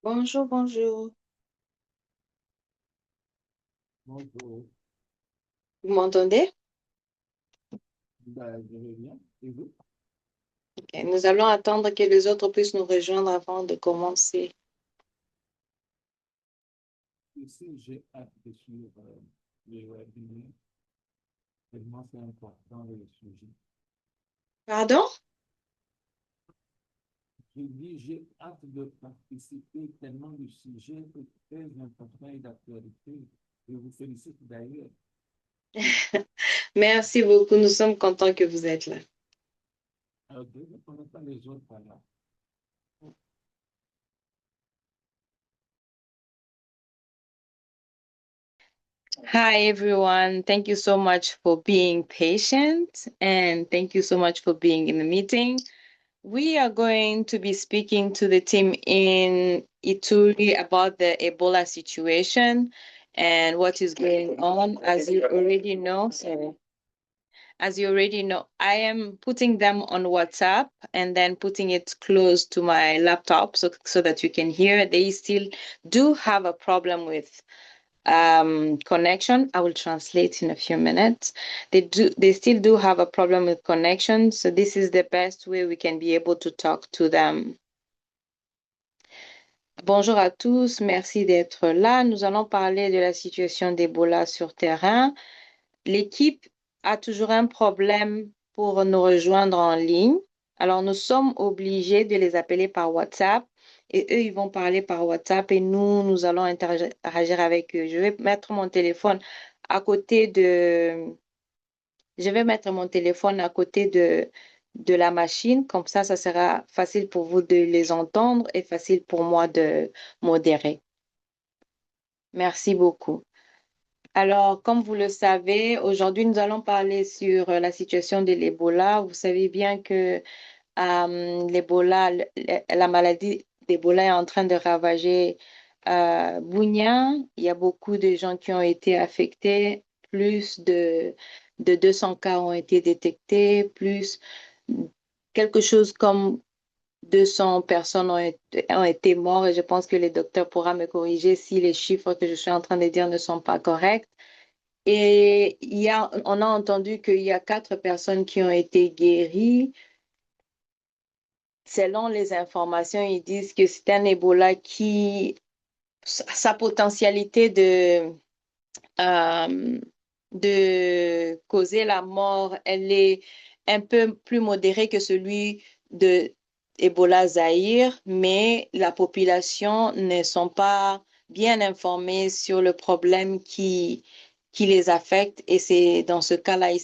Bonjour, bonjour. Bonjour. Vous m'entendez? Je vais bien. Et vous? Ok. Nous allons attendre que les autres puissent nous rejoindre avant de commencer. Ici, j'ai hâte de suivre les webinaires, tellement c'est important le sujet. Pardon? Je dis, j'ai hâte de participer tellement le sujet est très important et d'actualité. Je vous félicite d'ailleurs. Merci beaucoup. Nous sommes contents que vous êtes là. Alors, je ne connais pas les autres là. Hi, everyone. Thank you so much for being patient and thank you so much for being in the meeting. We are going to be speaking to the team in Ituri about the Ebola situation and what is going on. As you already know, I am putting them on WhatsApp and then putting it close to my laptop so that you can hear. They still do have a problem with connection. I will translate in a few minutes. They still do have a problem with connection, so this is the best way we can be able to talk to them. Bonjour à tous, merci d'être là. Nous allons parler de la situation d'Ebola sur terrain. L'équipe a toujours un problème pour nous rejoindre en ligne. Alors, nous sommes obligés de les appeler par WhatsApp et eux, ils vont parler par WhatsApp et nous allons interagir avec eux. À côté de, je vais mettre mon téléphone à côté de la machine. Comme ça sera facile pour vous de les entendre et facile pour moi de modérer. Merci beaucoup. Alors, comme vous le savez, aujourd'hui, nous allons parler sur la situation de l'Ebola. Vous savez bien que l'Ebola, la maladie d'Ebola est en train de ravager Bunia. Il y a beaucoup de gens qui ont été affectés. De 200 cas ont été détectés, plus quelque chose comme 200 personnes ont été mortes et je pense que les docteurs pourront me corriger si les chiffres que je suis en train de dire ne sont pas corrects. Et on a entendu qu'il y a 4 personnes qui ont été guéries. Selon les informations, ils disent que c'est un Ebola sa potentialité de causer la mort, elle est un peu plus modérée que celui de Ebola Zaïre, mais la population ne sont pas bien informés sur le problème qui les affecte et c'est dans ce cas-là, ils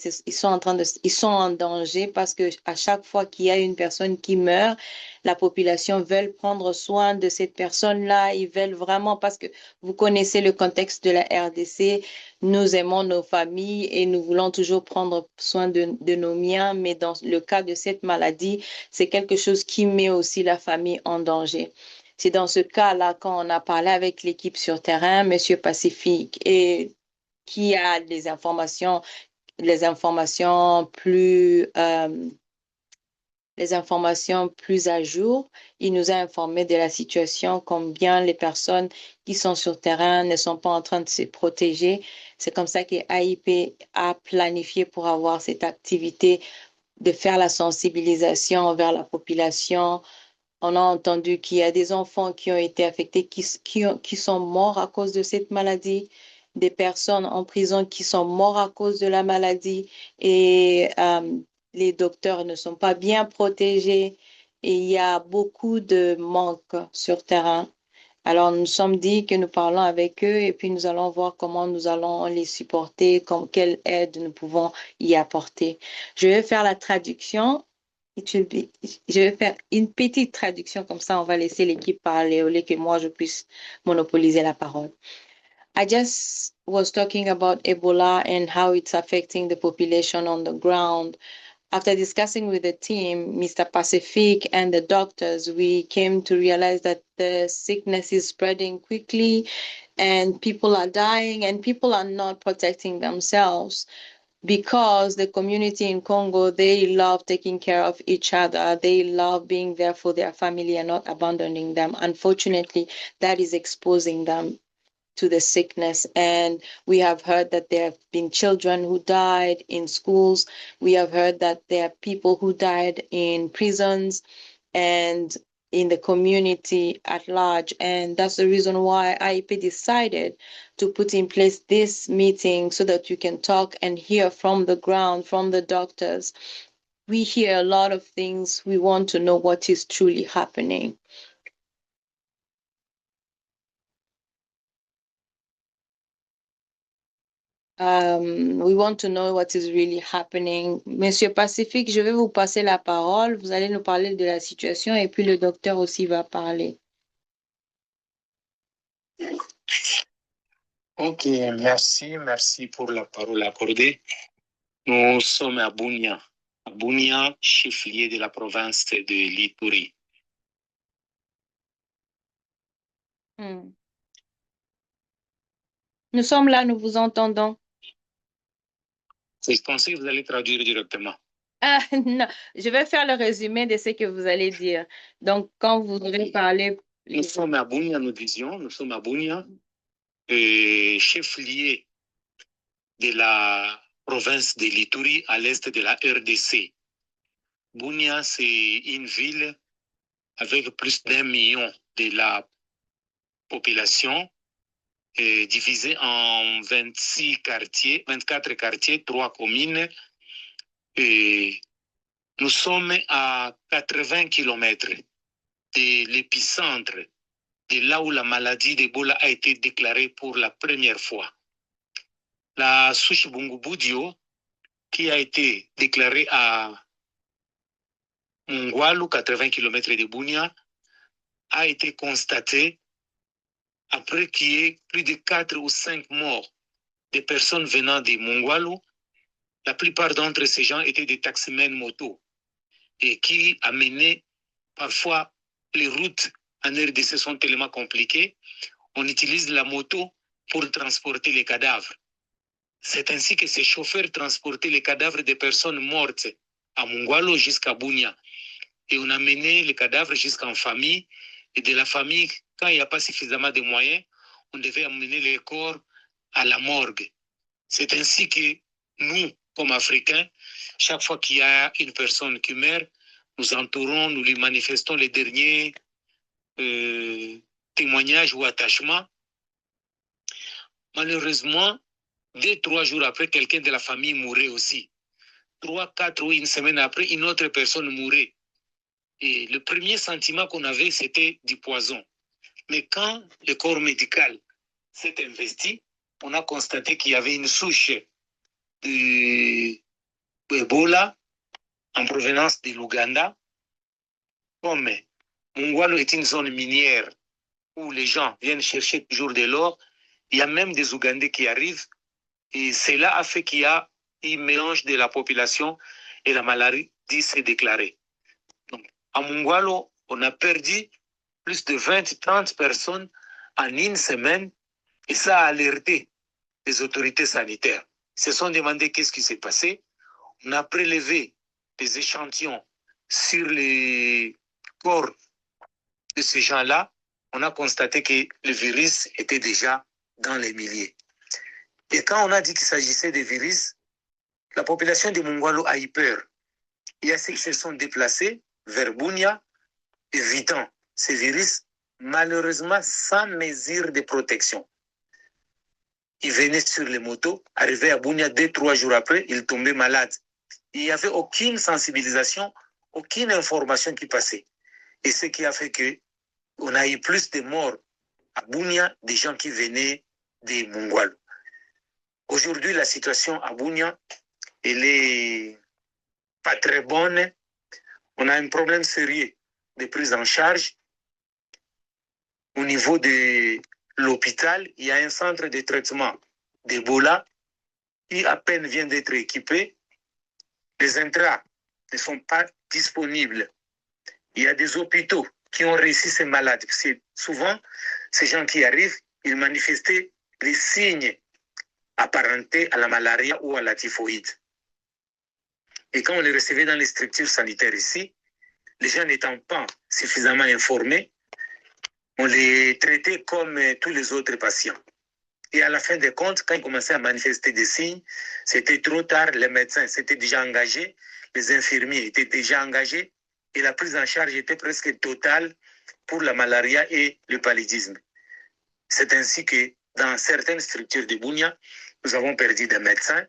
sont en danger parce que à chaque fois qu'il y a une personne qui meurt, la population veut prendre soin de cette personne-là, ils veulent vraiment parce que vous connaissez le contexte de la RDC, nous aimons nos familles et nous voulons toujours prendre soin de nos miens, mais dans le cas de cette maladie, c'est quelque chose qui met aussi la famille en danger. C'est dans ce cas-là, quand on a parlé avec l'équipe sur terrain, Monsieur Pacifique, et qui a les informations les informations plus à jour. Il nous a informé de la situation, combien les personnes qui sont sur terrain ne sont pas en train de se protéger. C'est comme ça que AIP a planifié pour avoir cette activité de faire la sensibilisation envers la population. On a entendu qu'il y a des enfants qui ont été affectés, qui sont morts à cause de cette maladie, des personnes en prison qui sont morts à cause de la maladie et les docteurs ne sont pas bien protégés et il y a beaucoup de manques sur terrain. Alors, nous sommes dit que nous parlons avec eux et puis nous allons voir comment nous allons les supporter, quelle aide nous pouvons y apporter. Je vais faire la traduction. Je vais faire une petite traduction, comme ça on va laisser l'équipe parler au lieu que moi je puisse monopoliser la parole. I just was talking about Ebola and how it's affecting the population on the ground. After discussing with the team, Mr. Pacific and the doctors, we came to realize that the sickness is spreading quickly and people are dying and people are not protecting themselves. because the community in Congo, they love taking care of each other. They love being there for their family and not abandoning them. Unfortunately, that is exposing them to the sickness. And we have heard that there have been children who died in schools. We have heard that there are people who died in prisons and in the community at large. And that's the reason why IEP decided to put in place this meeting so that you can talk and hear from the ground, from the doctors. We hear a lot of things. We want to know what is truly happening. We want to know what is really happening. Monsieur Pacifique, je vais vous passer la parole. Vous allez nous parler de la situation et puis le docteur aussi va parler. Ok, merci pour la parole accordée. Nous sommes à Bunia, chef-lieu de la province de l'Ituri. Nous sommes là, nous vous entendons. Je pensais que vous allez traduire directement. Ah, non, je vais faire le résumé de ce que vous allez dire. Donc, quand vous aurez parlé... Nous sommes à Bunia, chef-lieu de la province de l'Ituri à l'est de la RDC. Bunia, c'est une ville avec plus d'1 million de la population, divisée en 24 quartiers, 3 communes. Et nous sommes à 80 km de l'épicentre, de là où la maladie d'Ebola a été déclarée pour la première fois. La souche Bungubudio, qui a été déclarée à Mungwalu, 80 km de Bunia, a été constatée après qu'il y ait plus de 4 ou 5 morts de personnes venant de Mungwalu. La plupart d'entre ces gens étaient des taximens moto et qui amenaient parfois les routes en RDC sont tellement compliquées. On utilise la moto pour transporter les cadavres. C'est ainsi que ces chauffeurs transportaient les cadavres des personnes mortes à Mungwalu jusqu'à Bunia. Et on amenait les cadavres jusqu'en famille. Et de la famille, quand il n'y a pas suffisamment de moyens, on devait amener les corps à la morgue. C'est ainsi que nous, comme Africains, chaque fois qu'il y a une personne qui meurt, nous entourons, nous lui manifestons les derniers témoignages ou attachements. Malheureusement, 2-3 jours après, quelqu'un de la famille mourait aussi. 3, 4 ou une semaine après, une autre personne mourait. Et le premier sentiment qu'on avait, c'était du poison. Mais quand le corps médical s'est investi, on a constaté qu'il y avait une souche d'Ebola en provenance de l'Ouganda. Comme Mungwalu est une zone minière où les gens viennent chercher toujours de l'or, il y a même des Ougandais qui arrivent. Et cela a fait qu'il y a un mélange de la population et la maladie s'est déclarée. Donc, à Mungwalu, on a perdu plus de 20-30 personnes en une semaine et ça a alerté les autorités sanitaires. Ils se sont demandé qu'est-ce qui s'est passé. On a prélevé des échantillons sur les corps de ces gens-là. On a constaté que le virus était déjà dans les milliers. Et quand on a dit qu'il s'agissait de virus, la population de Mungwalu a eu peur. Il y a ceux qui se sont déplacés vers Bunia, évitant ces virus, malheureusement sans mesure de protection. Ils venaient sur les motos, arrivaient à Bunia 2-3 jours après, ils tombaient malades. Il n'y avait aucune sensibilisation, aucune information qui passait. Et ce qui a fait qu'on a eu plus de morts à Bunia, des gens qui venaient de Mungwalu. Aujourd'hui, la situation à Bunia, elle est pas très bonne. On a un problème sérieux de prise en charge. Au niveau de l'hôpital, il y a un centre de traitement d'Ebola qui à peine vient d'être équipé. Les intrants ne sont pas disponibles. Il y a des hôpitaux qui ont réussi ces malades. Souvent, ces gens qui arrivent, ils manifestaient les signes apparentés à la malaria ou à la typhoïde. Et quand on les recevait dans les structures sanitaires ici, les gens n'étant pas suffisamment informés, on les traitait comme tous les autres patients. Et à la fin des comptes, quand ils commençaient à manifester des signes, c'était trop tard, les médecins s'étaient déjà engagés, les infirmiers étaient déjà engagés, et la prise en charge était presque totale pour la malaria et le paludisme. C'est ainsi que dans certaines structures de Bunia, nous avons perdu des médecins,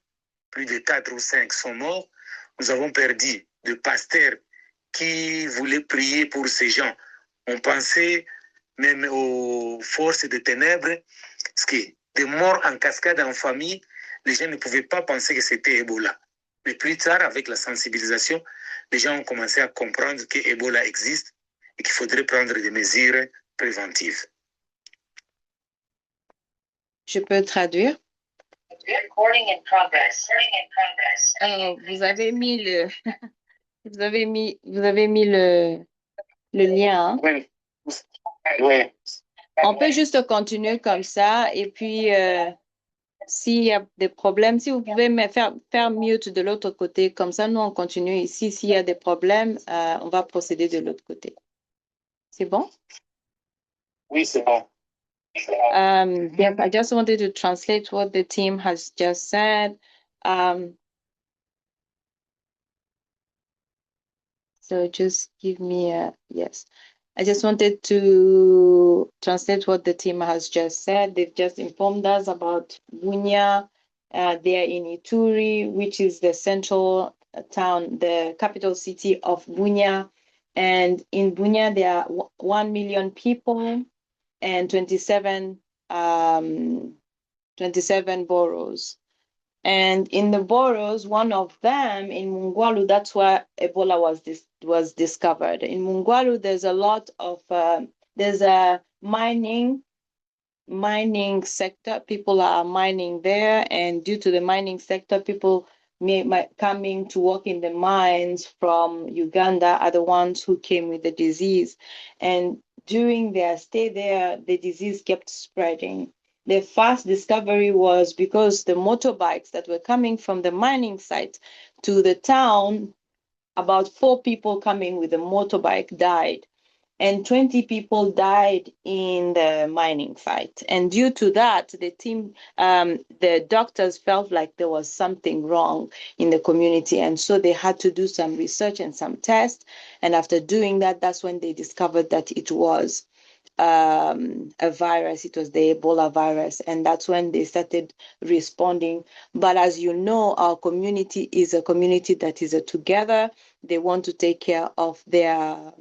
plus de 4 ou 5 sont morts, nous avons perdu des pasteurs qui voulaient prier pour ces gens. On pensait même aux forces des ténèbres, parce que des morts en cascade en famille, les gens ne pouvaient pas penser que c'était Ebola. Mais plus tard, avec la sensibilisation, les gens ont commencé à comprendre que Ebola existe et qu'il faudrait prendre des mesures préventives. Je peux traduire. Recording in progress. Vous avez mis le, vous avez mis le lien. Hein? Oui. Oui. On peut juste continuer comme ça et puis s'il y a des problèmes, si vous pouvez me faire mute de l'autre côté, comme ça nous on continue ici. S'il y a des problèmes, on va procéder de l'autre côté. C'est bon? Oui, c'est bon. Yes, I just wanted to translate what the team has just said. So just give me a yes. I just wanted to translate what the team has just said. They've just informed us about Bunia. They are in Ituri, which is the central town, the capital city of Bunia. And in Bunia, there are 1 million people and 27 boroughs. And in the boroughs, one of them in Mungwalu, that's where Ebola was discovered. In Mungwalu, there's a lot of there's a mining sector. People are mining there, and due to the mining sector, people coming to work in the mines from Uganda are the ones who came with the disease. And during their stay there, the disease kept spreading. The first discovery was because the motorbikes that were coming from the mining site to the town, about 4 people coming with a motorbike died, and 20 people died in the mining site. And due to that, the team, the doctors felt like there was something wrong in the community. And so they had to do some research and some tests. And after doing that, that's when they discovered that it was a virus. It was the Ebola virus, and that's when they started responding. But as you know, our community is a community that is together. They want to take care of their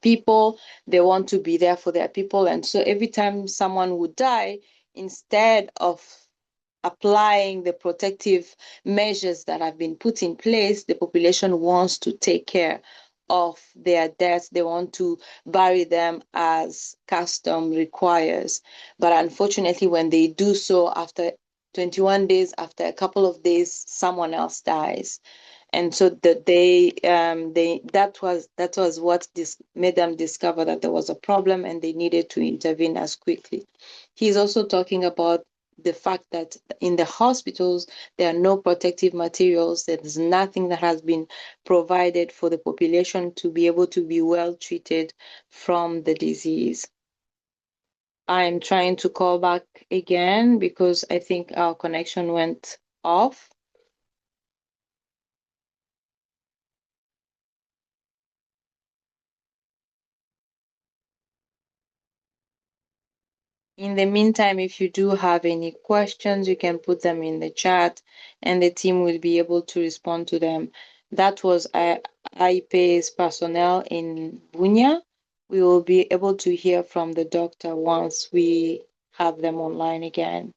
people. They want to be there for their people. And so every time someone would die, instead of applying the protective measures that have been put in place, the population wants to take care of their deaths. They want to bury them as custom requires. But unfortunately, when they do so, after 21 days, after a couple of days, someone else dies. And so that that was what made them discover that there was a problem and they needed to intervene as quickly. He's also talking about the fact that in the hospitals, there are no protective materials. There's nothing that has been provided for the population to be able to be well treated from the disease. I'm trying to call back again because I think our connection went off. In the meantime, if you do have any questions, you can put them in the chat and the team will be able to respond to them. That was AIP's personnel in Bunia. We will be able to hear from the doctor once we have them online again.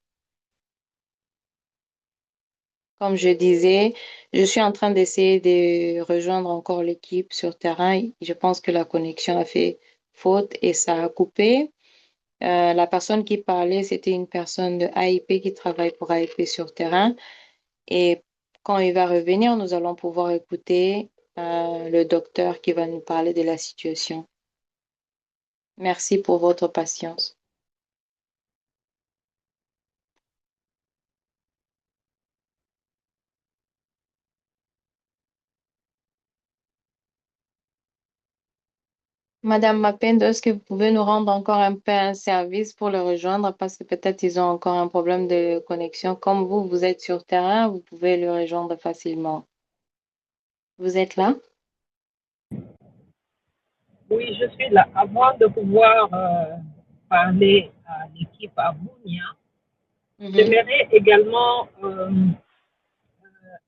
Comme je disais, je suis en train d'essayer de rejoindre encore l'équipe sur terrain. Je pense que la connexion a fait faute et ça a coupé. La personne qui parlait, c'était une personne de AIP qui travaille pour AIP sur terrain. Et quand il va revenir, nous allons pouvoir écouter le docteur qui va nous parler de la situation. Merci pour votre patience. Madame Mapendo, est-ce que vous pouvez nous rendre encore un peu un service pour le rejoindre parce que peut-être ils ont encore un problème de connexion. Comme vous, vous êtes sur terrain, vous pouvez le rejoindre facilement. Vous êtes là? Oui, je suis là. Avant de pouvoir parler à l'équipe à Bounia, j'aimerais également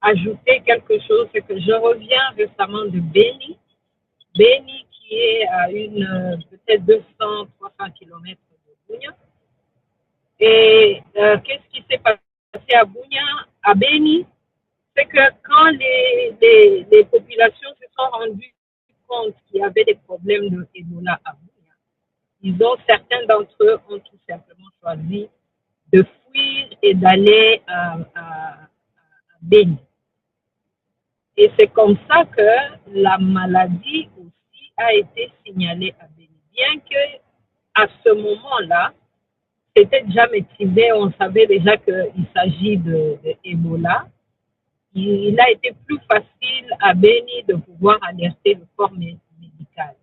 ajouter quelque chose, c'est que je reviens récemment de Beni. Beni qui est à une peut-être 200-300 kilomètres de Bounia. Et qu'est-ce qui s'est passé à Bounia, à Beni? C'est que quand les populations se sont rendues compte qu'il y avait des problèmes de Ebola à Bounia, certains d'entre eux ont tout simplement choisi de fuir et d'aller à Beni. Et c'est comme ça que la maladie aussi a été signalée à Beni. Bien que à ce moment-là, c'était déjà maîtrisé, on savait déjà qu'il s'agit de Ebola. Il a été plus facile à Beni de pouvoir alerter le corps médical.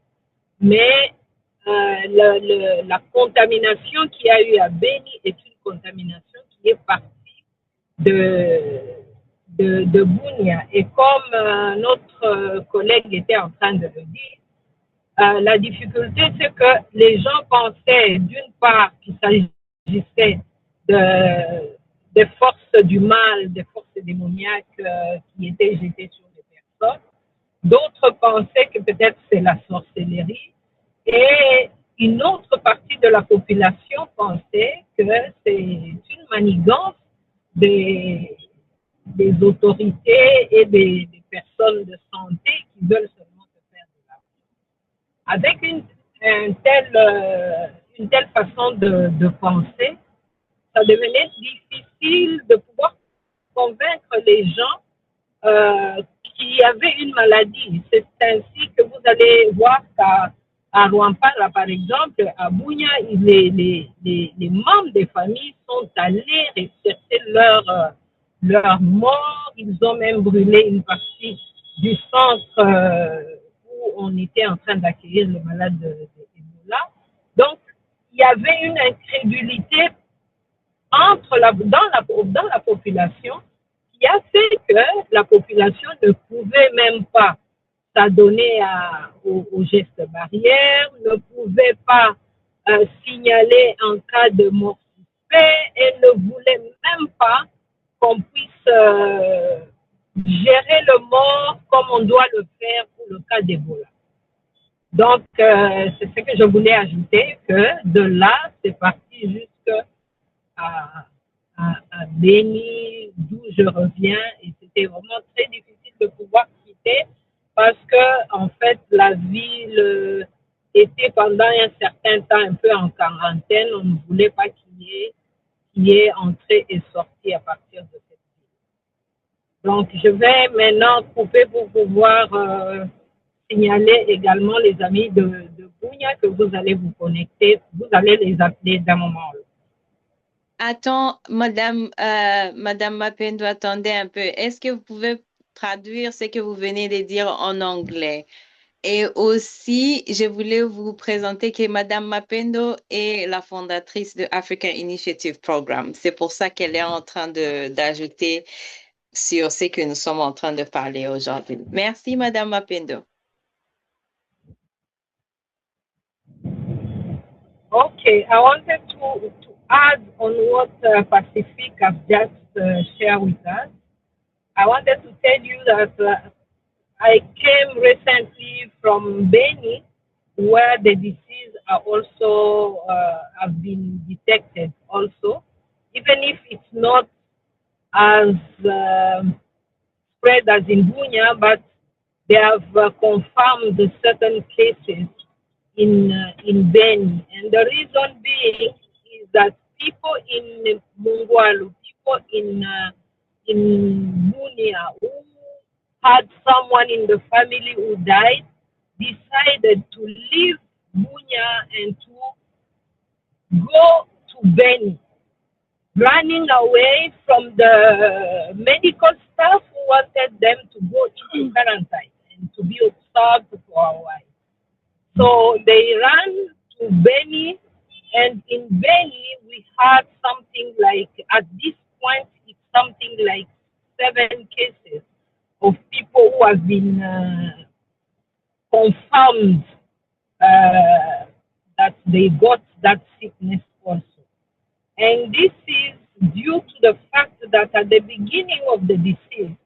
Mais la contamination qu'il y a eu à Beni est une contamination qui est partie de Bounia. Et comme notre collègue était en train de le dire, la difficulté, c'est que les gens pensaient d'une part qu'il s'agissait des forces du mal, des forces démoniaques qui étaient jetées sur les personnes. D'autres pensaient que peut-être c'est la sorcellerie. Et une autre partie de la population pensait que c'est une manigance des autorités et des personnes de santé qui veulent seulement se faire de l'argent. Avec une telle façon de penser, ça devenait difficile de pouvoir convaincre les gens qui avaient une maladie. C'est ainsi que vous allez voir qu'à Rwampara, par exemple, à Bounia, les membres des familles sont allés rechercher leur mort. Ils ont même brûlé une partie du centre où on était en train d'accueillir les malades d'Ebola. Donc, il y avait une incrédulité dans la population qui a fait que la population ne pouvait même pas s'adonner aux gestes barrières, ne pouvait pas signaler en cas de mort suspect et ne voulait même pas qu'on puisse gérer le mort comme on doit le faire pour le cas d'Ebola. Donc, c'est ce que je voulais ajouter, que de là, c'est parti jusqu'à Beni, d'où je reviens, et c'était vraiment très difficile de pouvoir quitter parce que, en fait, la ville était pendant un certain temps un peu en quarantaine. On ne voulait pas qu'il y ait entrée et sortie à partir de cette ville. Donc, je vais maintenant couper pour pouvoir signaler également les amis de Bounia que vous allez vous connecter. Vous allez les appeler d'un moment. Attends, Madame Mapendo, attendez un peu. Est-ce que vous pouvez traduire ce que vous venez de dire en anglais? Et aussi, je voulais vous présenter que Madame Mapendo est la fondatrice de African Initiative Program. C'est pour ça qu'elle est en train d'ajouter sur ce que nous sommes en train de parler aujourd'hui. Merci, Madame Mapendo. Okay, I wanted to add on what Pacific has just shared with us. I wanted to tell you that I came recently from Beni, where the disease are also have been detected also, even if it's not as spread as in Bunia, but they have confirmed certain cases in Beni. And the reason being is that people in Mungwalu, people in Bunia who had someone in the family who died, decided to leave Bunia and to go to Beni, running away from the medical staff who wanted them to go into quarantine and to be observed for a while. So they ran to Beni, and in Beni we had something like, at this point, it's something like 7 cases of people who have been confirmed that they got that sickness also. And this is due to the fact that at the beginning of the disease,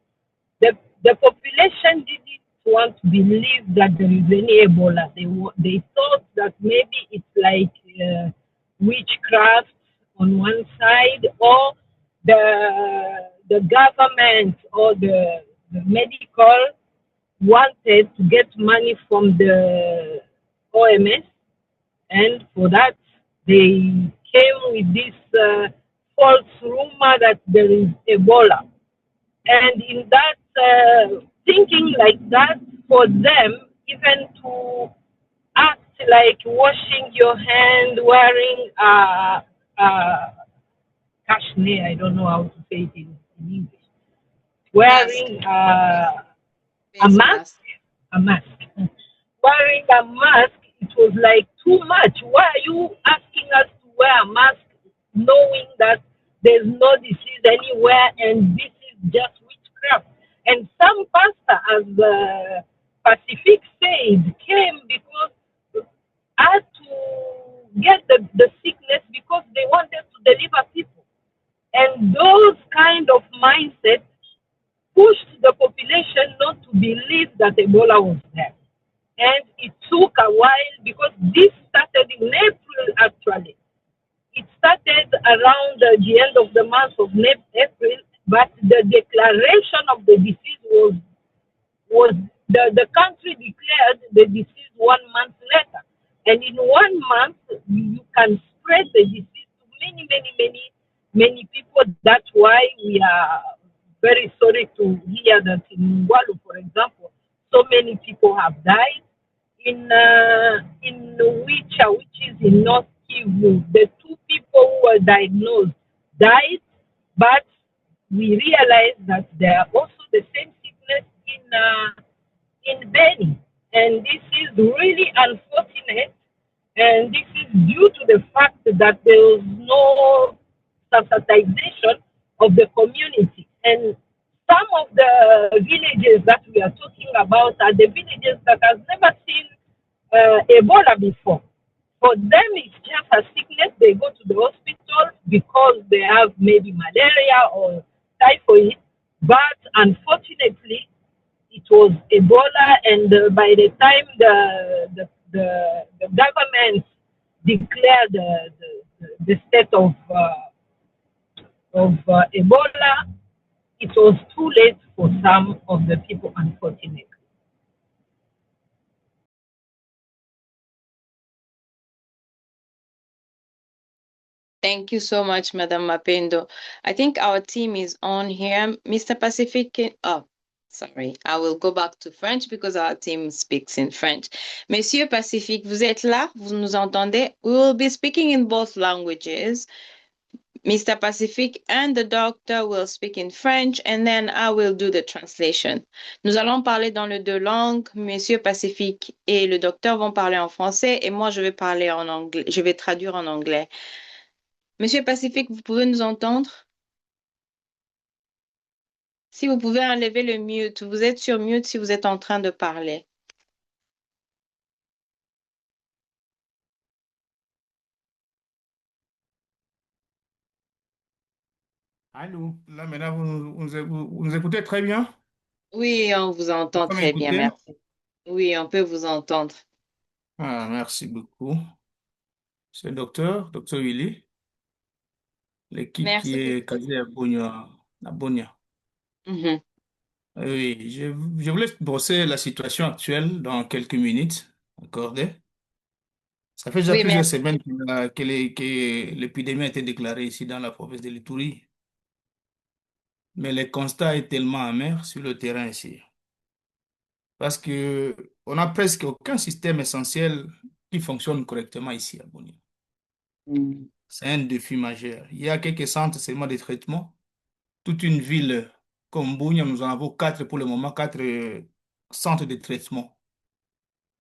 the population didn't want to believe that there is any Ebola. They thought that maybe it's like witchcraft on one side, or the government or the medical wanted to get money from the OMS, and for that they came with this false rumor that there is Ebola. And in that thinking like that, for them, even to act like washing your hand, wearing cashmere, I don't know how to say it in English, Mask. wearing a Face mask, mask. a mask. Wearing a mask, it was like too much. Why are you asking us to wear a mask knowing that there's no disease anywhere and this is just witchcraft? And some pastor, as Pacific said, came because had to get the sickness because they wanted to deliver people. And those kind of mindsets pushed the population not to believe that Ebola was there. And it took a while because this started in April actually. It started around the end of the month of April, but the declaration of the disease was the country declared the disease 1 month later. And in 1 month, you can spread the disease to many people. That's why we are very sorry to hear that in Walu, for example, so many people have died. In Wicha, which is in North Kivu, the 2 people who were diagnosed died, but we realized that there are also the same sickness in Beni, and this is really unfortunate. And this is due to the fact that there was no sensitization of the community. And some of the villages that we are talking about are the villages that have never seen Ebola before. For them, it's just a sickness. They go to the hospital because they have maybe malaria or typhoid. But unfortunately, it was Ebola, and by the time the government declared the state of Ebola, it was too late for some of the people, unfortunately. Thank you so much, Madame Mapendo. I think our team is on here. Mr. Pacific, oh, sorry. I will go back to French because our team speaks in French. Monsieur Pacific, vous êtes là? Vous nous entendez? We will be speaking in both languages. Mr. Pacific and the doctor will speak in French, and then I will do the translation. Nous allons parler dans les 2 langues. Monsieur Pacific et le docteur vont parler en français, et moi, je vais parler en anglais. Je vais traduire en anglais. Monsieur Pacific, vous pouvez nous entendre? Si vous pouvez enlever le mute, vous êtes sur mute si vous êtes en train de parler. Allô, là maintenant vous nous écoutez très bien? Oui, on vous Vous entend pouvez très bien, m'écouter? merci. Oui, on peut vous entendre. Ah, merci beaucoup. C'est le docteur Willy, l'équipe qui Merci est beaucoup. casée à Bonia. Mhm. Oui, je voulais brosser la situation actuelle dans quelques minutes, accordé. Ça fait déjà Oui, plusieurs merci. semaines que l'épidémie a été déclarée ici dans la province de l'Ituri. Mais le constat est tellement amer sur le terrain ici. Parce que on n'a presque aucun système essentiel qui fonctionne correctement ici à Bonia. Mm. C'est un défi majeur. Il y a quelques centres seulement de traitement. Toute une ville comme Bunia, nous en avons 4 pour le moment, 4 centres de traitement.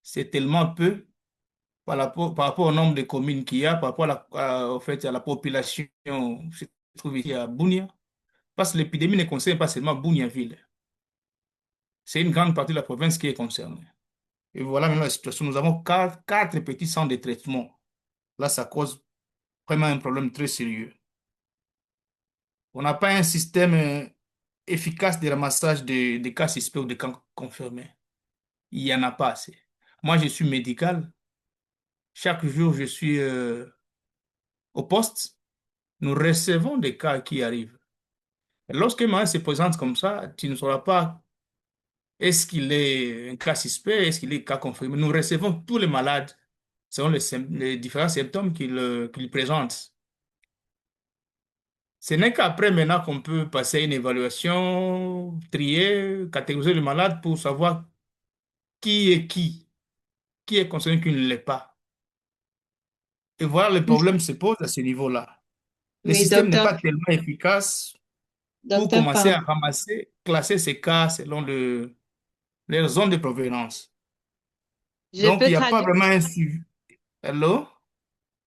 C'est tellement peu par rapport au nombre de communes qu'il y a, par rapport au fait, à la population qui se trouve ici à Bunia. Parce que l'épidémie ne concerne pas seulement Bunia-Ville. C'est une grande partie de la province qui est concernée. Et voilà maintenant la situation. Nous avons quatre petits centres de traitement. Là, ça cause vraiment un problème très sérieux. On n'a pas un système efficace de ramassage des cas suspects ou des cas confirmés. Il n'y en a pas assez. Moi, je suis médical. Chaque jour, je suis au poste. Nous recevons des cas qui arrivent. Et lorsque malade se présente comme ça, tu ne sauras pas est-ce qu'il est un cas suspect, est-ce qu'il est un cas confirmé. Nous recevons tous les malades selon les différents symptômes qu'ils présentent. Ce n'est qu'après maintenant qu'on peut passer à une évaluation, trier, catégoriser le malade pour savoir qui est concerné, qui ne l'est pas. Et voilà, le problème se pose à ce niveau-là. Le Oui, système n'est docteur, pas tellement efficace pour docteur, commencer à pardon. ramasser, classer ces cas selon leur zone de provenance. Je Donc, il peux n'y a pas traduire. vraiment un suivi. Hello?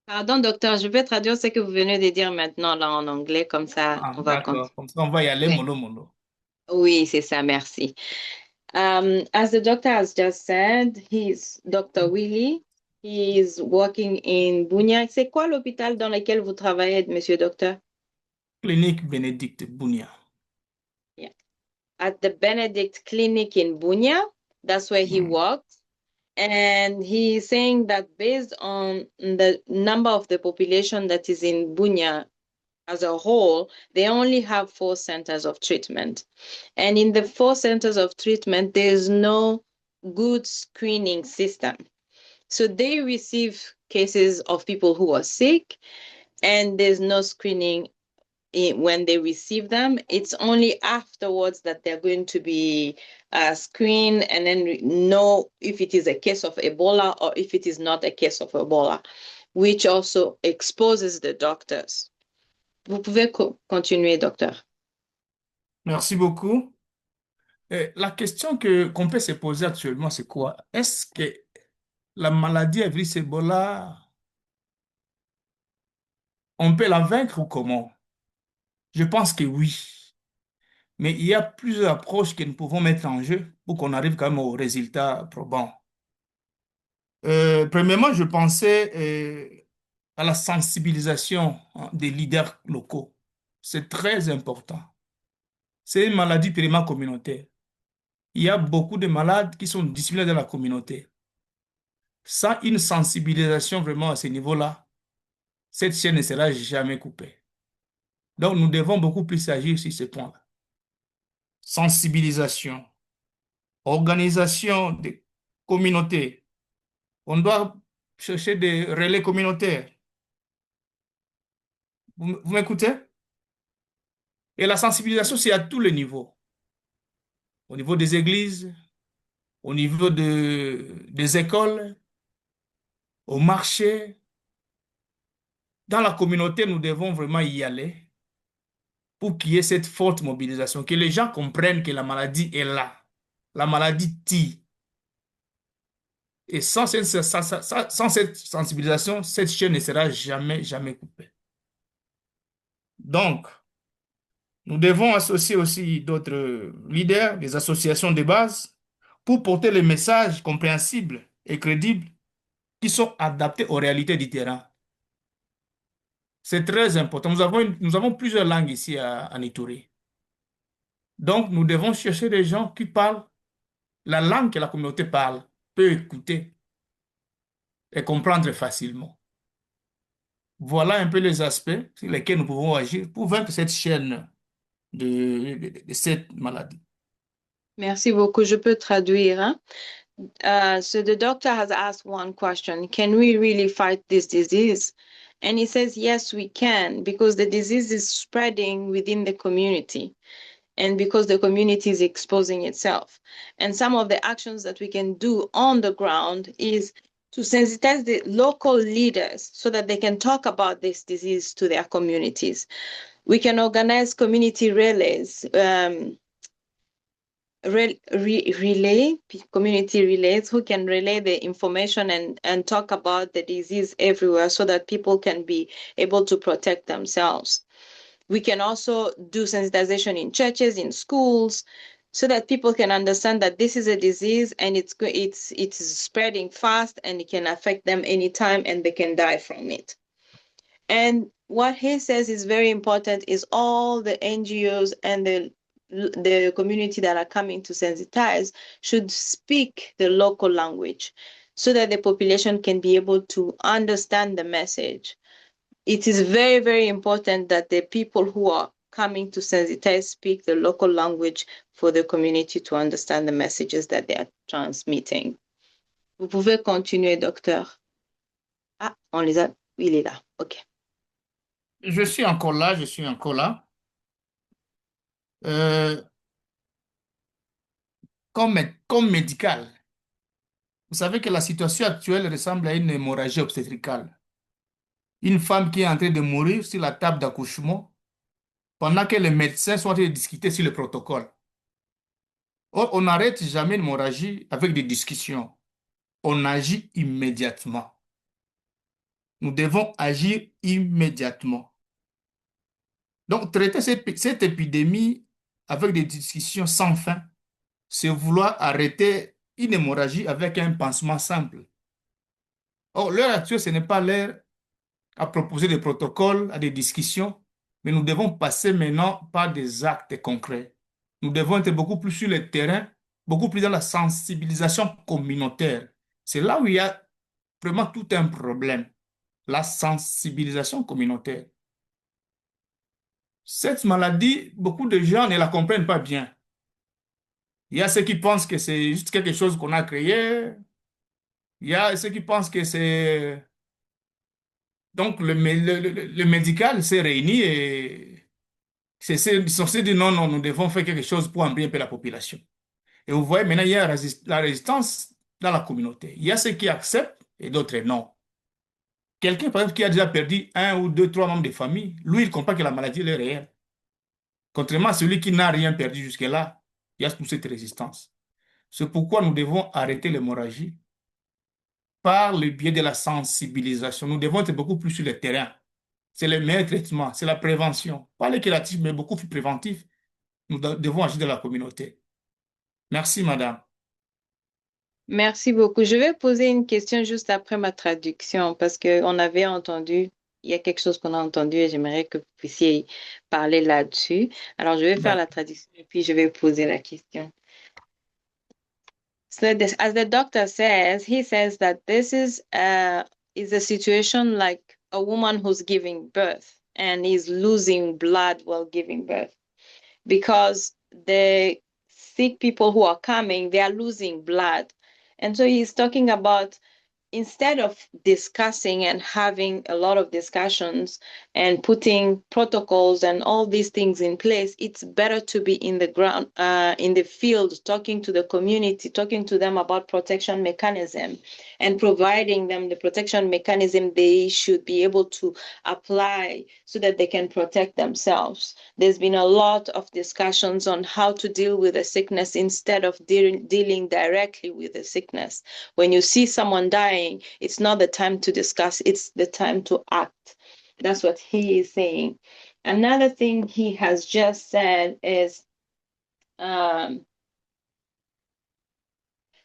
Pardon, docteur, je peux traduire ce que vous venez de dire maintenant là en anglais, comme ça Ah, on va d'accord. continuer. Comme ça, on va y aller Oui, mollo mollo. oui, c'est ça, merci. As the doctor has just said, he's Dr. Willie. He is working in Bunia. C'est quoi l'hôpital dans lequel vous travaillez, monsieur docteur? Clinique Bénédicte Bounia. Yeah. At the Benedict Clinic in Bunia, that's where he Mm. works. And he's saying that based on the number of the population that is in Bunia as a whole, they only have 4 centers of treatment. And in the 4 centers of treatment, there's no good screening system. So they receive cases of people who are sick, and there's no screening when they receive them. It's only afterwards that they're going to be screened and then know if it is a case of Ebola or if it is not a case of Ebola, which also exposes the doctors. Vous pouvez continuer, docteur. Merci beaucoup. La question qu'on peut se poser actuellement, c'est quoi? Est-ce que la maladie à virus Ebola, on peut la vaincre ou comment? Je pense que oui. Mais il y a plusieurs approches que nous pouvons mettre en jeu pour qu'on arrive quand même au résultat probant. Premièrement, je pensais à la sensibilisation, hein, des leaders locaux. C'est très important. C'est une maladie purement communautaire. Il y a beaucoup de malades qui sont dissimulés dans la communauté. Sans une sensibilisation vraiment à ce niveau-là, cette chaîne ne sera jamais coupée. Donc, nous devons beaucoup plus agir sur ce point-là. Sensibilisation, organisation des communautés. On doit chercher des relais communautaires. Vous m'écoutez? Et la sensibilisation, c'est à tous les niveaux. Au niveau des églises, au niveau des écoles, au marché. Dans la communauté, nous devons vraiment y aller pour qu'il y ait cette forte mobilisation, que les gens comprennent que la maladie est là. La maladie tue. Et sans cette sensibilisation, cette chaîne ne sera jamais, jamais coupée. Donc, nous devons associer aussi d'autres leaders, des associations de base, pour porter les messages compréhensibles et crédibles qui sont adaptés aux réalités du terrain. C'est très important. Nous avons plusieurs langues ici à Ituri. Donc, nous devons chercher des gens qui parlent la langue que la communauté parle, peut écouter et comprendre facilement. Voilà un peu les aspects sur lesquels nous pouvons agir pour vaincre cette chaîne de cette maladie. Merci beaucoup. Je peux traduire, hein? So the doctor has asked one question: can we really fight this disease? And he says, yes, we can, because the disease is spreading within the community and because the community is exposing itself. And some of the actions that we can do on the ground is to sensitize the local leaders so that they can talk about this disease to their communities. We can organize community relays, community relays who can relay the information and talk about the disease everywhere so that people can be able to protect themselves. We can also do sensitization in churches, in schools, so that people can understand that this is a disease and it's spreading fast and it can affect them anytime and they can die from it. And what he says is very important is all the NGOs and the community that are coming to sensitize should speak the local language so that the population can be able to understand the message. It is very, very important that the people who are coming to sensitize speak the local language for the community to understand the messages that they are transmitting. Vous pouvez continuer, docteur. Ah, on les a. Il est là. OK. Je suis encore là, je suis encore là. Comme médical, vous savez que la situation actuelle ressemble à une hémorragie obstétricale. Une femme qui est en train de mourir sur la table d'accouchement pendant que les médecins sont en train de discuter sur le protocole. Or, on n'arrête jamais l'hémorragie avec des discussions. On agit immédiatement. Nous devons agir immédiatement. Donc, traiter cette épidémie avec des discussions sans fin, c'est vouloir arrêter une hémorragie avec un pansement simple. Or, l'heure actuelle, ce n'est pas l'heure à proposer des protocoles, à des discussions, mais nous devons passer maintenant par des actes concrets. Nous devons être beaucoup plus sur le terrain, beaucoup plus dans la sensibilisation communautaire. C'est là où il y a vraiment tout un problème, la sensibilisation communautaire. Cette maladie, beaucoup de gens ne la comprennent pas bien. Il y a ceux qui pensent que c'est juste quelque chose qu'on a créé. Il y a ceux qui pensent que c'est... Donc, le médical s'est réuni et ils sont censés dire non, non, nous devons faire quelque chose pour embrouiller un peu la population. Et vous voyez, maintenant, il y a la résistance dans la communauté. Il y a ceux qui acceptent et d'autres non. Quelqu'un, par exemple, qui a déjà perdu 1 ou 2, 3 membres de famille, lui, il comprend que la maladie elle est réelle. Contrairement à celui qui n'a rien perdu jusque-là, il y a toute cette résistance. C'est pourquoi nous devons arrêter l'hémorragie par le biais de la sensibilisation. Nous devons être beaucoup plus sur le terrain. C'est le meilleur traitement, c'est la prévention. Pas le curatif, mais beaucoup plus préventif. Nous devons agir dans la communauté. Merci, madame. Merci beaucoup. Je vais poser une question juste après ma traduction parce qu'on avait entendu, il y a quelque chose qu'on a entendu et j'aimerais que vous puissiez parler là-dessus. Alors, je vais faire la traduction et puis je vais poser la question. So as the doctor says, he says that this is a situation like a woman who's giving birth and is losing blood while giving birth because the sick people who are coming, they are losing blood. And so he's talking about instead of discussing and having a lot of discussions and putting protocols and all these things in place, it's better to be in the ground, in the field, talking to the community, talking to them about protection mechanism and providing them the protection mechanism they should be able to apply so that they can protect themselves. There's been a lot of discussions on how to deal with a sickness instead of dealing directly with the sickness. When you see someone dying, it's not the time to discuss, it's the time to act. That's what he is saying. Another thing he has just said is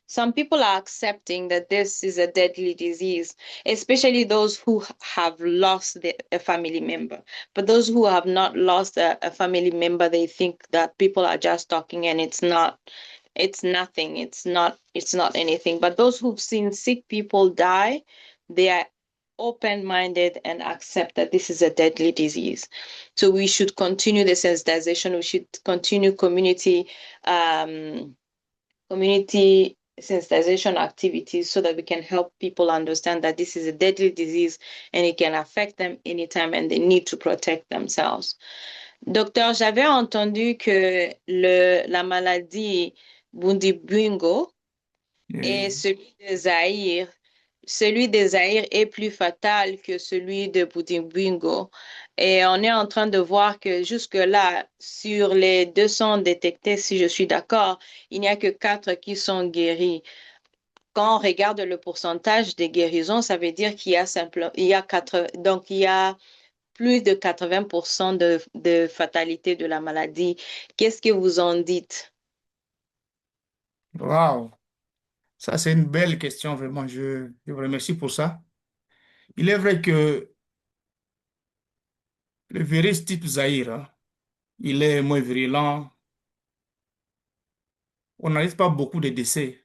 some people are accepting that this is a deadly disease, especially those who have lost a family member. But those who have not lost a family member, they think that people are just talking and it's not. It's nothing. It's not anything. But those who've seen sick people die, they are open-minded and accept that this is a deadly disease. So we should continue the sensitization. We should continue community sensitization activities so that we can help people understand that this is a deadly disease and it can affect them anytime and they need to protect themselves. Docteur, j'avais entendu que la maladie Bundibugyo et celui de Zaïre celui des Zaïre est plus fatal que celui de Budimbingo. Et on est en train de voir que jusque-là, sur les 200 détectés, si je suis d'accord, il n'y a que 4 qui sont guéris. Quand on regarde le pourcentage des guérisons, ça veut dire qu'il y a donc il y a plus de 80% de fatalité de la maladie. Qu'est-ce que vous en dites? Waouh, ça c'est une belle question, vraiment. Je vous remercie pour ça. Il est vrai que le virus type Zaïre, hein, il est moins virulent. On n'arrive pas beaucoup de décès.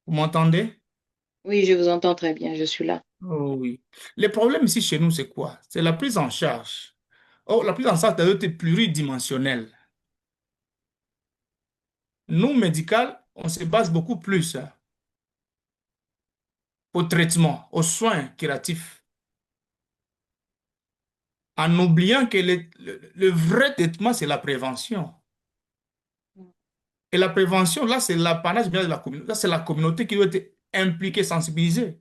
Vous m'entendez? Oui, je vous entends très bien, je suis là. Oh oui. Le problème ici chez nous, c'est quoi? C'est la prise en charge. Oh, la prise en charge doit être pluridimensionnelle. Nous, médical, on se base beaucoup plus au traitement, aux soins curatifs, en oubliant que le vrai traitement, c'est la prévention. Et la prévention, là, c'est l'apanage bien de la communauté. Là, c'est la communauté qui doit être impliquée, sensibilisée,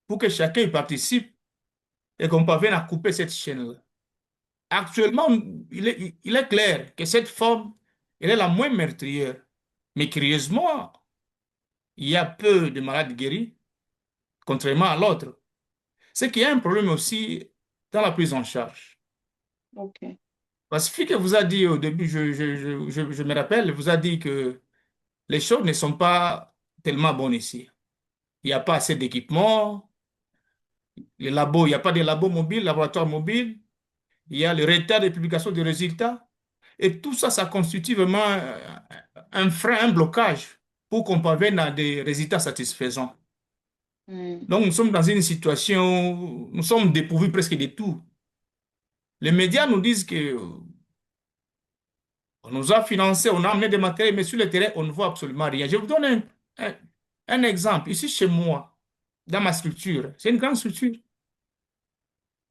pour que chacun y participe et qu'on parvienne à couper cette chaîne-là. Actuellement, il est clair que cette forme, elle est la moins meurtrière. Mais curieusement, il y a peu de malades guéris, contrairement à l'autre. C'est qu'il y a un problème aussi dans la prise en charge. OK. Pacifique vous a dit au début, je me rappelle, vous a dit que les choses ne sont pas tellement bonnes ici. Il n'y a pas assez d'équipements, les labos, il n'y a pas de labos mobiles, laboratoires mobiles, il y a le retard de publication des résultats. Et tout ça, ça constitue vraiment un frein, un blocage pour qu'on parvienne à des résultats satisfaisants. Hmm. Donc, nous sommes dans une situation où nous sommes dépourvus presque de tout. Les médias nous disent que on nous a financés, on a amené des matériels, mais sur le terrain, on ne voit absolument rien. Je vous donne un- un exemple. Ici, chez moi, dans ma structure, c'est une grande structure.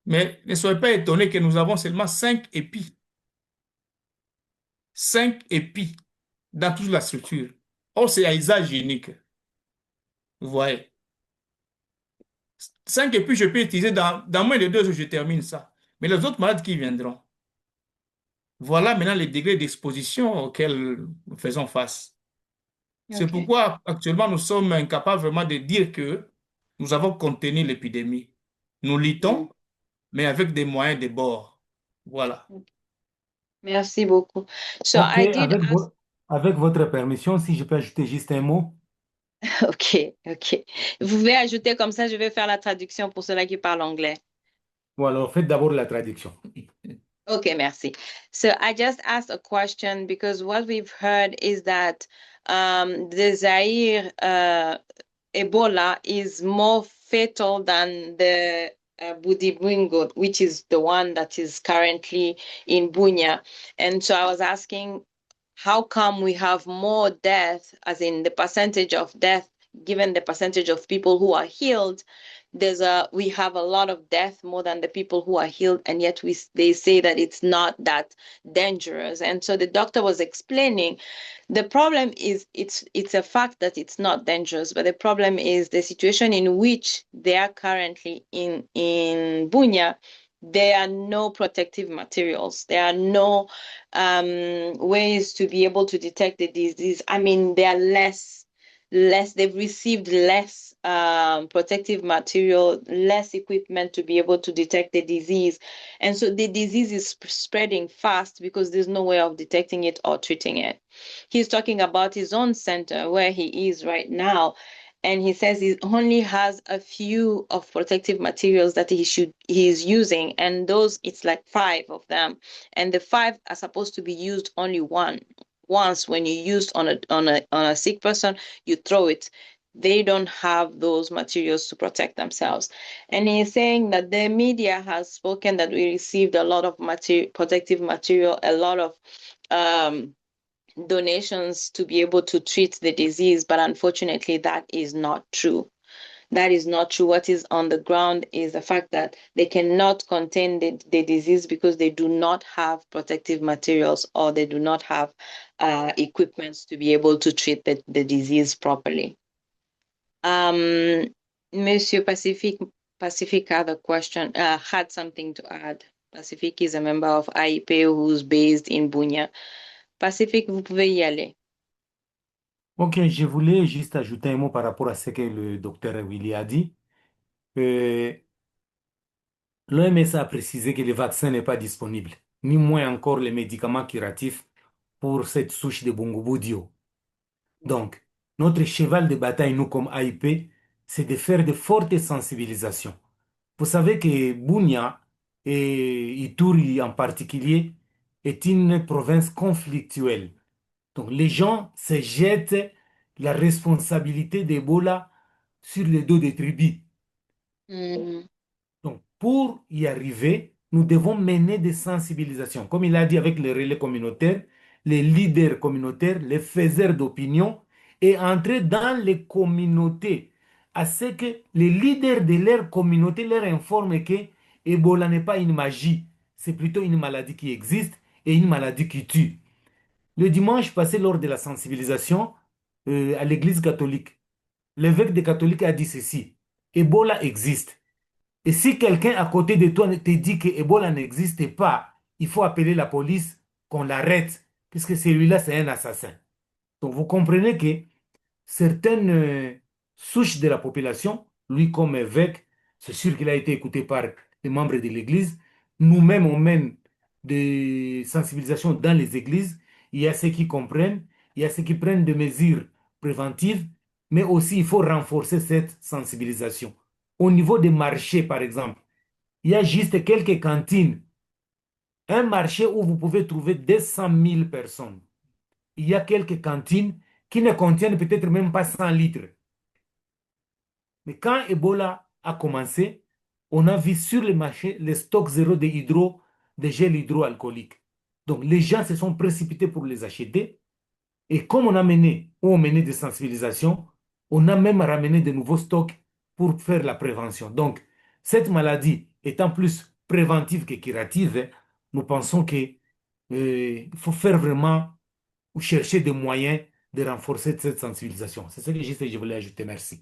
Mais ne soyez pas étonnés que nous avons seulement 5 épis. 5 épis dans toute la structure. Or, c'est à usage unique. Vous voyez. 5 épis, je peux utiliser dans moins de 2 jours, je termine ça. Mais les autres malades qui viendront, voilà maintenant les degrés d'exposition auxquels nous faisons face. C'est OK. pourquoi actuellement nous sommes incapables vraiment de dire que nous avons contenu l'épidémie. Nous Hmm. luttons, mais avec des moyens de bord. Voilà. Merci beaucoup. So Ok, I did ask. avec votre permission, si je peux ajouter juste un mot. OK, OK. Vous pouvez ajouter comme ça, je vais faire la traduction pour ceux-là qui parlent anglais. Ou alors faites d'abord la traduction. Okay, merci. So I just asked a question because what we've heard is that the Zaire Ebola is more fatal than the Budibringo, which is the one that is currently in Bunia. And so I was asking, how come we have more death, as in the percentage of death, given the percentage of people who are healed? We have a lot of death more than the people who are healed, and yet they say that it's not that dangerous. And so the doctor was explaining the problem is it's a fact that it's not dangerous, but the problem is the situation in which they are currently in Bunia. There are no protective materials. There are no ways to be able to detect the disease. I mean, they are less. They've received less protective material, less equipment to be able to detect the disease, and so the disease is spreading fast because there's no way of detecting it or treating it. He's talking about his own center where he is right now, and he says he only has a few of protective materials that he's using, and those it's like 5 of them, and the 5 are supposed to be used only once. When you use on a sick person, you throw it. They don't have those materials to protect themselves. And he's saying that the media has spoken that we received a lot of protective material, a lot of donations to be able to treat the disease, but unfortunately that is not true. That is not true. What is on the ground is the fact that they cannot contain the disease because they do not have protective materials or they do not have equipment to be able to treat the disease properly. Monsieur Pacific had a question, had something to add. Pacific is a member of AIP who's based in Bunia. Pacific, vous pouvez y aller. Ok, je voulais juste ajouter un mot par rapport à ce que le docteur Willy a dit. L'OMS a précisé que le vaccin n'est pas disponible, ni moins encore les médicaments curatifs pour cette souche de Bungubudio. Donc, notre cheval de bataille, nous comme AIP, c'est de faire de fortes sensibilisations. Vous savez que Bunia et Ituri en particulier est une province conflictuelle. Donc, les gens se jettent la responsabilité d'Ebola sur le dos des tribus. Mm. Donc, pour y arriver, nous devons mener des sensibilisations. Comme il a dit avec les relais communautaires, les leaders communautaires, les faiseurs d'opinion, et entrer dans les communautés, à ce que les leaders de leur communauté leur informent que Ebola n'est pas une magie, c'est plutôt une maladie qui existe et une maladie qui tue. Le dimanche passé, lors de la sensibilisation à l'Église catholique, l'évêque des catholiques a dit ceci: Ebola existe. Et si quelqu'un à côté de toi te dit que Ebola n'existe pas, il faut appeler la police, qu'on l'arrête, puisque celui-là, c'est un assassin. Donc, vous comprenez que certaines souches de la population, lui comme évêque, c'est sûr qu'il a été écouté par les membres de l'Église. Nous-mêmes, on mène des sensibilisations dans les églises. Il y a ceux qui comprennent, il y a ceux qui prennent des mesures préventives, mais aussi il faut renforcer cette sensibilisation. Au niveau des marchés, par exemple, il y a juste quelques cantines. Un marché où vous pouvez trouver 200 000 personnes. Il y a quelques cantines qui ne contiennent peut-être même pas 100 litres. Mais quand Ebola a commencé, on a vu sur le marché les stocks zéro de gel hydroalcoolique. Donc les gens se sont précipités pour les acheter. Et comme on mené des sensibilisations, on a même ramené de nouveaux stocks pour faire la prévention. Donc, cette maladie étant plus préventive que curative, nous pensons qu'il faut faire vraiment ou chercher des moyens de renforcer cette sensibilisation. C'est ce que je voulais ajouter. Merci.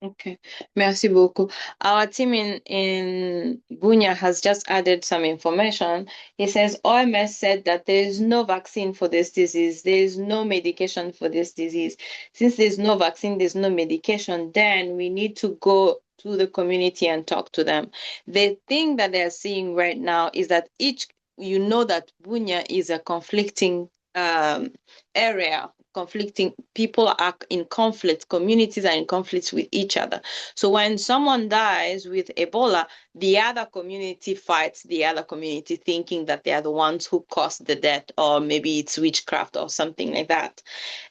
Okay, merci beaucoup. Our team in Bunya has just added some information. He says OMS said that there is no vaccine for this disease. There is no medication for this disease. Since there's no vaccine, there's no medication, then we need to go to the community and talk to them. The thing that they're seeing right now is that that Bunya is a conflicting area. Conflicting people are in conflict, communities are in conflict with each other. So when someone dies with Ebola, the other community fights the other community, thinking that they are the ones who caused the death, or maybe it's witchcraft or something like that.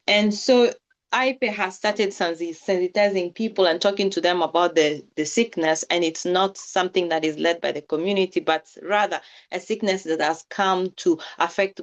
And so AIPE has started sensitizing people and talking to them about the sickness, and it's not something that is led by the community, but rather a sickness that has come to affect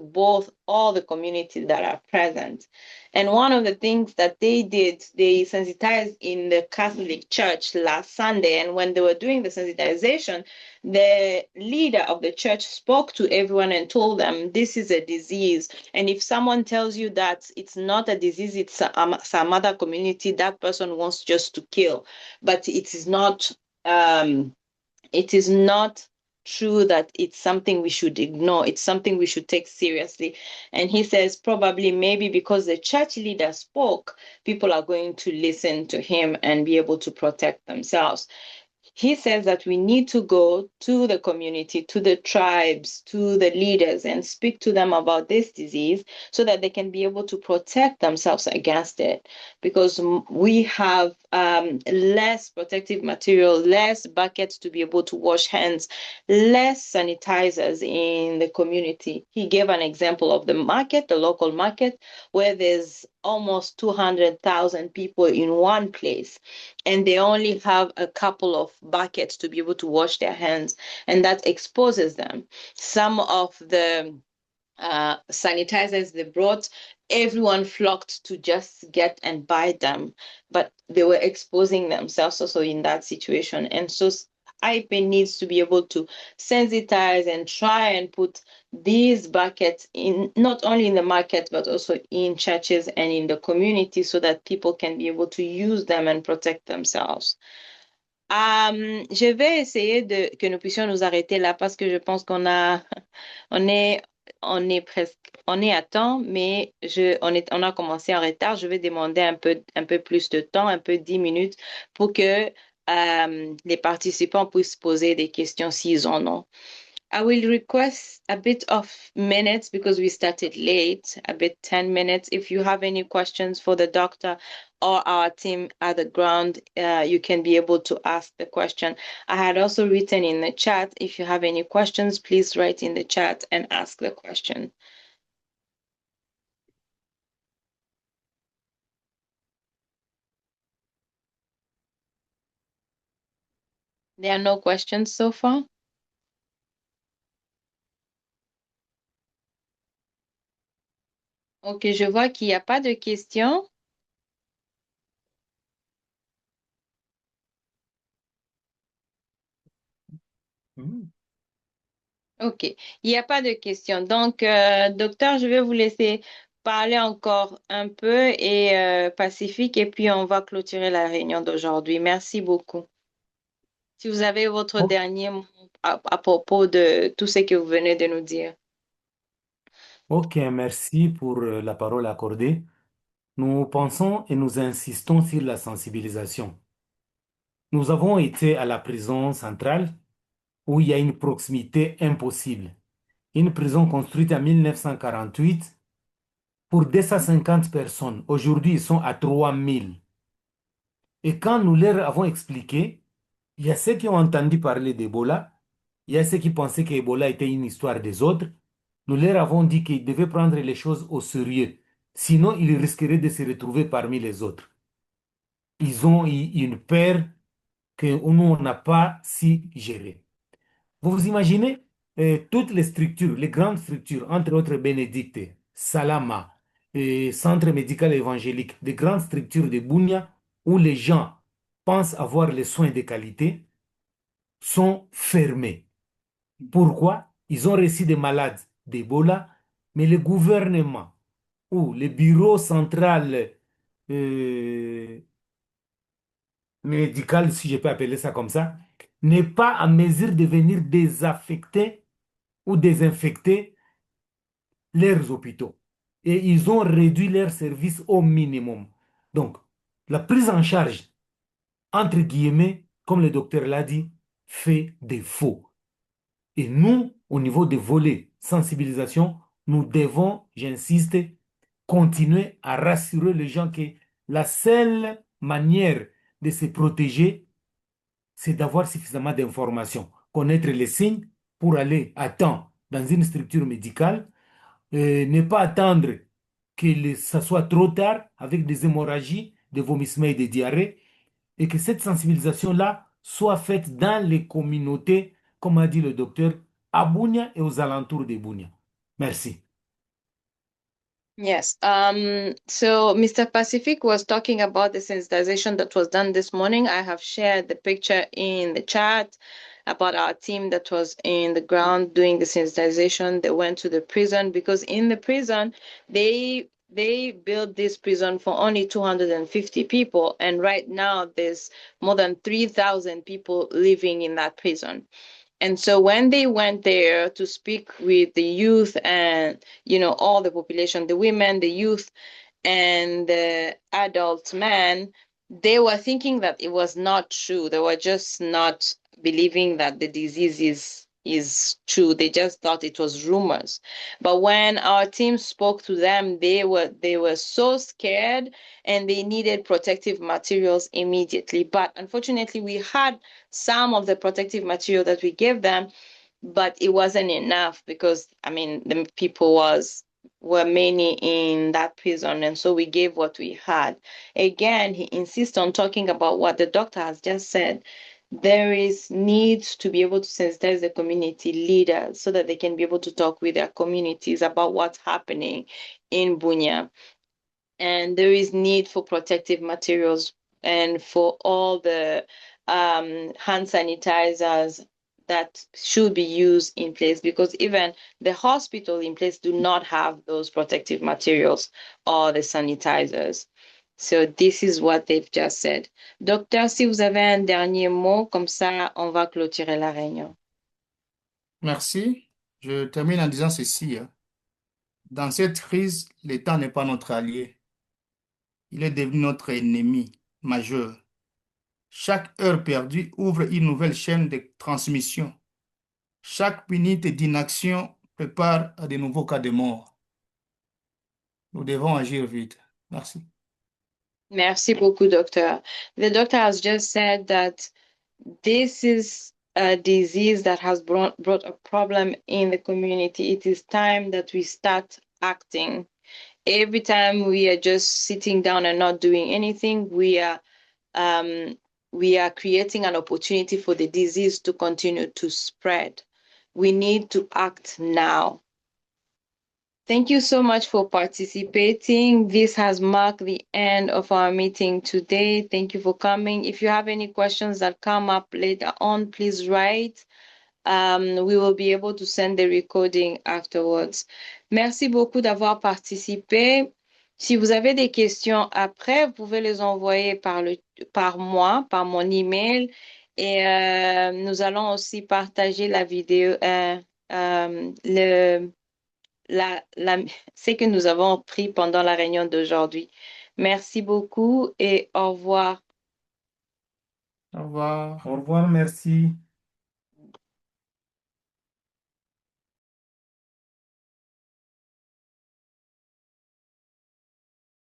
all the communities that are present. And one of the things that they did, they sensitized in the Catholic Church last Sunday, and when they were doing the sensitization, the leader of the church spoke to everyone and told them this is a disease, and if someone tells you that it's not a disease, it's some other community, that person wants just to kill. But it is not true that it's something we should ignore. It's something we should take seriously. And he says probably maybe because the church leader spoke, people are going to listen to him and be able to protect themselves. He says that we need to go to the community, to the tribes, to the leaders, and speak to them about this disease so that they can be able to protect themselves against it. Because we have less protective material, less buckets to be able to wash hands, less sanitizers in the community. He gave an example of the market, the local market, where there's almost 200,000 people in one place, and they only have a couple of buckets to be able to wash their hands, and that exposes them. Some of the sanitizers they brought, everyone flocked to just get and buy them, but they were exposing themselves also in that situation. And so IPE needs to be able to sensitize and try and put these buckets in, not only in the market, but also in churches and in the community so that people can be able to use them and protect themselves. Je vais essayer que nous puissions nous arrêter là parce que je pense on est, on est à temps, mais on a commencé en retard. Je vais demander un peu plus de temps, un peu 10 minutes pour que les participants puissent poser des questions s'ils en ont. I will request a bit of minutes because we started late, a bit 10 minutes. If you have any questions for the doctor or our team at the ground, you can be able to ask the question. I had also written in the chat, if you have any questions, please write in the chat and ask the question. There are no questions so far. Ok, je vois qu'il n'y a pas de questions. Ok, il n'y a pas de questions. Donc, docteur, je vais vous laisser parler encore un peu et Pacifique, et puis on va clôturer la réunion d'aujourd'hui. Merci beaucoup. Si vous avez votre dernier mot à propos de tout ce que vous venez de nous dire. Ok, merci pour la parole accordée. Nous pensons et nous insistons sur la sensibilisation. Nous avons été à la prison centrale où il y a une proximité impossible. Une prison construite en 1948 pour 250 personnes. Aujourd'hui, ils sont à 3000. Et quand nous leur avons expliqué, il y a ceux qui ont entendu parler d'Ebola, il y a ceux qui pensaient qu'Ebola était une histoire des autres. Nous leur avons dit qu'ils devaient prendre les choses au sérieux. Sinon, ils risqueraient de se retrouver parmi les autres. Ils ont eu une peur que nous, on n'a pas si gérée. Vous vous imaginez toutes les structures, les grandes structures, entre autres Bénédicte, Salama, Centre médical évangélique, des grandes structures de Bunia, où les gens pensent avoir les soins de qualité, sont fermées. Pourquoi? Ils ont reçu des malades d'Ebola, mais le gouvernement ou le bureau central médical, si je peux appeler ça comme ça, n'est pas en mesure de venir désaffecter ou désinfecter leurs hôpitaux. Et ils ont réduit leurs services au minimum. Donc, la prise en charge, entre guillemets, comme le docteur l'a dit, fait défaut. Et nous, au niveau des volets sensibilisation, nous devons, j'insiste, continuer à rassurer les gens que la seule manière de se protéger, c'est d'avoir suffisamment d'informations, connaître les signes pour aller à temps dans une structure médicale, ne pas attendre que ça soit trop tard avec des hémorragies, des vomissements et des diarrhées, et que cette sensibilisation-là soit faite dans les communautés, comme a dit le docteur, à Bunia et aux alentours de Bunia. Merci. Yes. So Mr. Pacific was talking about the sensitization that was done this morning. I have shared the picture in the chat about our team that was in the ground doing the sensitization. They went to the prison because in the prison, they built this prison for only 250 people. And right now there's more than 3,000 people living in that prison. And so when they went there to speak with the youth and, you know, all the population, the women, the youth, and the adult men, they were thinking that it was not true. They were just not believing that the disease is true. They just thought it was rumors. But when our team spoke to them, they were so scared and they needed protective materials immediately. But unfortunately, we had some of the protective material that we gave them, but it wasn't enough because, I mean, the people were many in that prison, and so we gave what we had. Again, he insists on talking about what the doctor has just said. There is needs to be able to sensitize the community leaders so that they can be able to talk with their communities about what's happening in Bunia. And there is need for protective materials and for all the hand sanitizers that should be used in place, because even the hospital in place do not have those protective materials or the sanitizers. So this is what they've just said. Docteur, si vous avez un dernier mot, comme ça, on va clôturer la réunion. Merci. Je termine en disant ceci, hein. Dans cette crise, l'État n'est pas notre allié. Il est devenu notre ennemi majeur. Chaque heure perdue ouvre une nouvelle chaîne de transmission. Chaque minute d'inaction prépare à de nouveaux cas de mort. Nous devons agir vite. Merci. Merci beaucoup, doctor. The doctor has just said that this is a disease that has brought a problem in the community. It is time that we start acting. Every time we are just sitting down and not doing anything, we are creating an opportunity for the disease to continue to spread. We need to act now. Thank you so much for participating. This has marked the end of our meeting today. Thank you for coming. If you have any questions that come up later on, please write. We will be able to send the recording afterwards. Merci beaucoup d'avoir participé. Si vous avez des questions après, vous pouvez les envoyer par moi, par mon email. Et nous allons aussi partager la vidéo, ce que nous avons pris pendant la réunion d'aujourd'hui. Merci beaucoup et au revoir. Au revoir. Au revoir, merci.